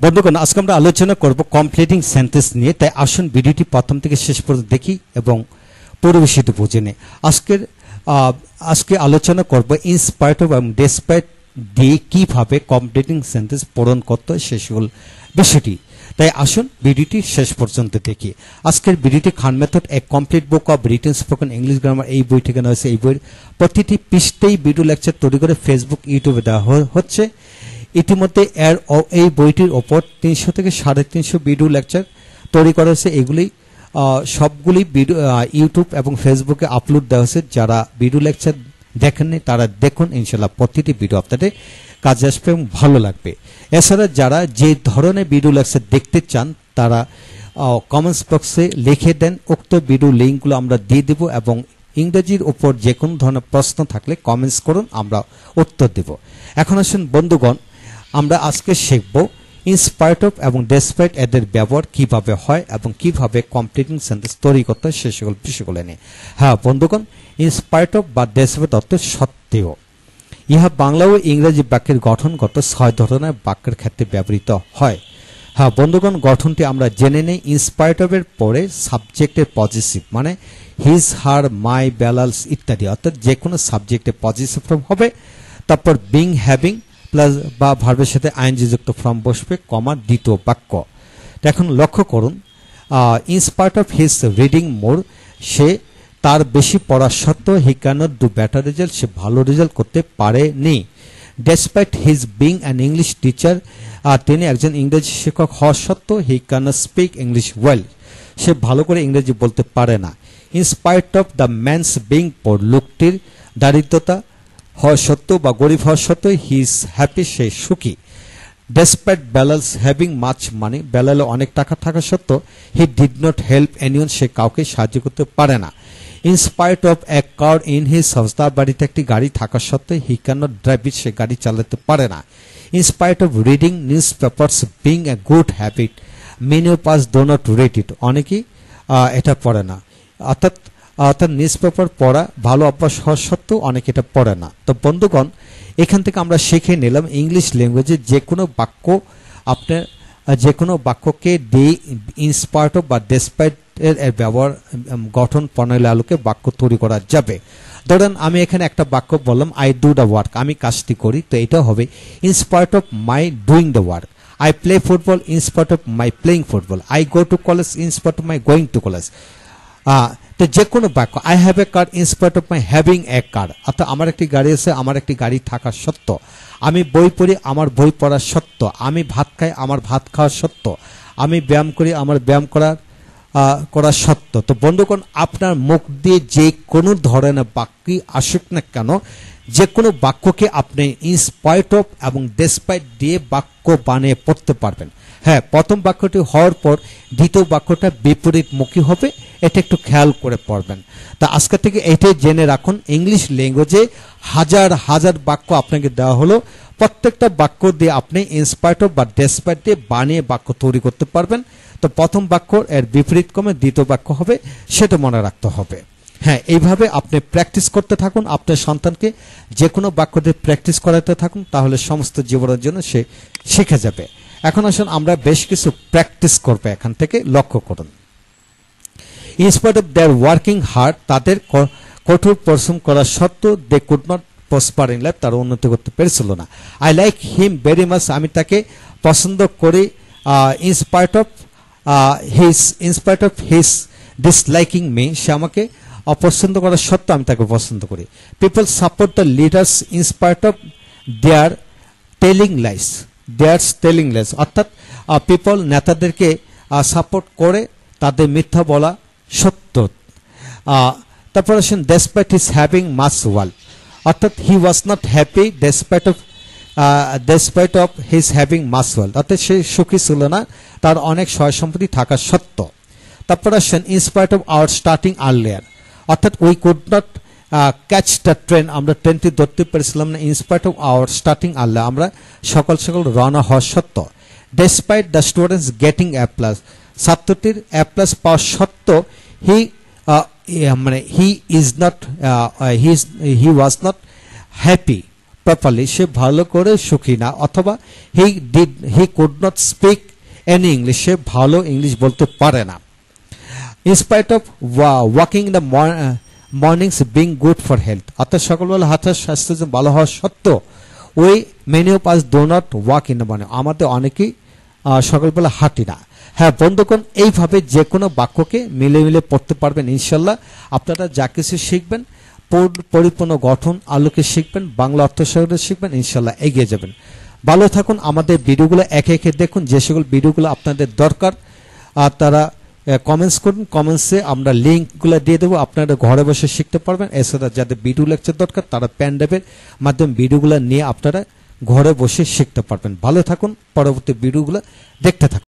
বন্ধুগণ, আজকে আমরা আলোচনা করব কমপ্লিটিং সেন্টেন্স নিয়ে। তাই আসুন ভিডিওটি প্রথম থেকে শেষ পর্যন্ত দেখি এবং পরিবেশিত বুঝে নিই। আজকে আলোচনা করব ইনস্পাইট অফ এবং ডেসপাইট দিয়ে কিভাবে কমপ্লিটিং সেন্টেন্স পূরণ করতে হয় সে সকল বিষয়টি। তাই আসুন ভিডিওটি শেষ পর্যন্ত দেখি। আজকের ভিডিওটি Khan method a complete book of written spoken English grammar এই বই থেকে নেওয়া হয়েছে। এই বইয়ের প্রতিটি পৃষ্ঠায় ভিডিও লেকচার তৈরি করে ফেসবুক ইউটিউবে দেওয়া হচ্ছে। ইতিমধ্যে এই বইটির ওপর 300 থেকে 350 ভিডিও লেকচার তৈরি করা হয়েছে। এগুলি সবগুলি ভিডিও ইউটিউব এবং ফেসবুকে আপলোড দেওয়া হয়েছে। যারা ভিডিও লেকচার দেখেননি তারা দেখুন, ইনশাল্লাহ প্রতিটি ভিডিও আপনাদের কাজে আসবে এবং ভালো লাগবে। এছাড়া যারা যে ধরনের ভিডিও লেকচার দেখতে চান তারা কমেন্টস বক্সে লিখে দেন, উক্ত ভিডিও লিঙ্কগুলো আমরা দিয়ে দেব এবং ইংরেজির উপর যে কোনো ধরনের প্রশ্ন থাকলে কমেন্টস করুন, আমরা উত্তর দেব। এখন আসুন বন্ধুগণ, আমরা আজকে শিখব ইনস্পাইট অফ এবং ডেসপাইট এদের ব্যবহার কিভাবে হয় এবং কিভাবে কমপ্লিটিং সেন্টেন্স তৈরি করতে হয় সে সকল বিষয়গুলো নিয়ে। হ্যাঁ বন্ধুগণ, ইনস্পাইট অফ বা ডেসপাইট অর্থ সত্ত্বেও। ইহা বাংলা ও ইংরেজি বাক্যের গঠনগত 6 ধরনের বাক্যের ক্ষেত্রে ব্যবহৃত হয়। হ্যাঁ বন্ধুগণ, গঠনটি আমরা জেনে নেই। ইনস্পাইট অফ এর পরে সাবজেক্টের পজিটিভ মানে হিজ, হার, মাই, বেলালস ইত্যাদি, অর্থাৎ যে কোনো সাবজেক্টের পজিটিভ ফর্ম হবে। তারপর বিং, হ্যাভিং প্লাস বা ভার্বের সাথে আইএনজি যুক্ত ফর্ম বসবে, কমা দ্বিতীয় বাক্য। এখন লক্ষ্য করুন, in spite of his reading more, সে তার বেশি পড়া সত্ত্বেও he can't do better result, সে ভালো রেজাল্ট করতে পারেনি। Despite his being an English teacher, তিনি একজন ইংরেজি শিক্ষক হওয়া সত্ত্বেও he can't speak English well, সে ভালো করে ইংরেজি বলতে পারে না। In spite of the man's being poor, লোকটির দারিদ্রতা হওয়া সত্ত্বেও বা গরিব হওয়া সত্ত্বেও হি ইজ হ্যাপি, সে সুখী। Despite Belal's having much money, বেলালে অনেক টাকা থাকা সত্ত্বেও he did not help anyone, সে কাউকে সাহায্য করতে পারে না। In spite of a car in his house, তার বাড়িতে একটি গাড়ি থাকা সত্ত্বেও he can not drive it, সে গাড়ি চালাতে পারে না। In spite of reading newspapers being a good habit, many of us do not read it, অনেকেই এটা পড়ে না। অর্থাৎ নিউজ পেপার পড়া ভালো অভ্যাস হওয়া সত্ত্বেও অনেকে এটা পড়ে না। তো বন্ধুগণ, এখান থেকে আমরা শিখে নিলাম ইংলিশ ল্যাঙ্গুয়েজে যে কোনো বাক্য আপনার যে কোনো বাক্যকে দিয়ে ইনস্পাইট অফ বা ডেসপাইট এর ব্যবহার গঠন প্রণালী আলোকে বাক্য তৈরি করা যাবে। ধরেন আমি এখানে একটা বাক্য বললাম, আই ডু দ্য ওয়ার্ক, আমি কাজটি করি, তো এটা হবে in spite of my doing the work. I play football in spite of my playing football. I go to college in spite of my going to college. তো যে কোনো বাক্য, I have a car in spite of my having a car, অর্থাৎ আমার একটি গাড়ি আছে, আমার একটি গাড়ি থাকা সত্ত্বেও। আমি বই পড়ি, আমার বই পড়ার সত্ত্বেও। আমি ভাত খাই, আমার ভাত খাওয়ার সত্ত্বেও। আমি ব্যায়াম করি, আমার ব্যায়াম করা সত্য। তো বন্ধুগণ, আপনার মুখ দিয়ে যে কোনো ধরনের বাক্যই আসুক না কেন, যে কোনো বাক্যকে আপনি ইনস্পাইট অফ এবং ডেসপাইট দিয়ে বাক্য বানিয়ে পড়তে পারবেন। হ্যাঁ, প্রথম বাক্যটি হওয়ার পর দ্বিতীয় বাক্যটা বিপরীতমুখী হবে, এটা একটু খেয়াল করে পড়বেন। তা আজকে থেকে এটাই জেনে রাখুন, ইংলিশ ল্যাঙ্গুয়েজে হাজার হাজার বাক্য আপনাকে দেওয়া হলো, প্রত্যেকটা বাক্য দিয়ে আপনি ইনস্পাইট অফ বা ডেসপাইট দিয়ে বানিয়ে বাক্য তৈরি করতে পারবেন। তো প্রথম বাক্য এর বিপরীত ক্রমে দ্বিতীয় বাক্য হবে, সেটা মনে রাখতে হবে। হ্যাঁ, এইভাবে আপনি প্র্যাকটিস করতে থাকুন, আপনার সন্তানকে যে কোনো বাক্য দিয়ে প্র্যাকটিস করাতে থাকুন, তাহলে সমস্ত জীবনের জন্য সে শিখে যাবে। এখন আসুন আমরা বেশ কিছু প্র্যাকটিস করবো, এখান থেকে লক্ষ্য করুন। In spite of their working hard, তাদের কঠোর পরিশ্রম করা সত্ত্বেও they could not prosper in life, তারা উন্নতি করতে পেরেছিল না। I like him very much, আমি তাকে পছন্দ করি। In spite of his disliking me, সে আমাকে অপছন্দ করা সত্ত্বেও আমি তাকে পছন্দ করি। People support the leaders in spite of their telling lies, অর্থাৎ পিপল নেতাদেরকে সাপোর্ট করে তাদের মিথ্যা বলা সত্য। তারপর আসেন despite his having much wealth, অর্থাৎ he was not happy despite of his having much wealth, অর্থাৎ সে সুখী ছিল না তার অনেক সয় সম্পত্তি থাকা সত্ত্বেও। তারপর আসেন in spite of our starting earlier, অর্থাৎ we could not catch the train, আমরা ট্রেনটি ধরতে পেরেছিলাম না। In spite of our starting earlier, আমরা সকাল সকাল রওনা হওয়া সত্ত্বেও। Despite the students getting A plus, ছাত্রটির এ প্লাস পাওয়া সত্ত্বেও he was not happy properly সে ভালো করে সুখী না অথবা he could not speak any English সে ভালো ইংলিশ বলতে পারে না in spite of walking in the mornings being good for health অর্থাৎ সকালবেলা হাঁটার স্বাস্থ্যের জন্য ভালো হওয়া সত্ত্বেও we many of us do not walk in the morning আমাদের অনেকেই সকালবেলা হাঁটি না হ্যাঁ বন্ধুগণ এইভাবে যে কোনো বাক্যকে মিলে মিলে পড়তে পারবেন ইনশাআল্লাহ আপনারা যা কিছু শিখবেন পরিপূর্ণ গঠন আলোকে শিখবেন বাংলা অর্থ সহকারে শিখবেন ইনশাআল্লাহ এগিয়ে যাবেন ভালো থাকুন আমাদের ভিডিওগুলো একে একে দেখুন যে সকল ভিডিওগুলো আপনাদের দরকার তারা কমেন্টস করুন কমেন্টসে আমরা লিংকগুলো দিয়ে দেবো আপনারা ঘরে বসে শিখতে পারবেন এছাড়া যাদের ভিডিও লেকচার দরকার তারা পেন ড্রাইভের মাধ্যমে ভিডিওগুলো নিয়ে আপনারা ঘরে বসে শিখতে পারবেন ভালো থাকুন পরবর্তী ভিডিওগুলো দেখতে থাকুন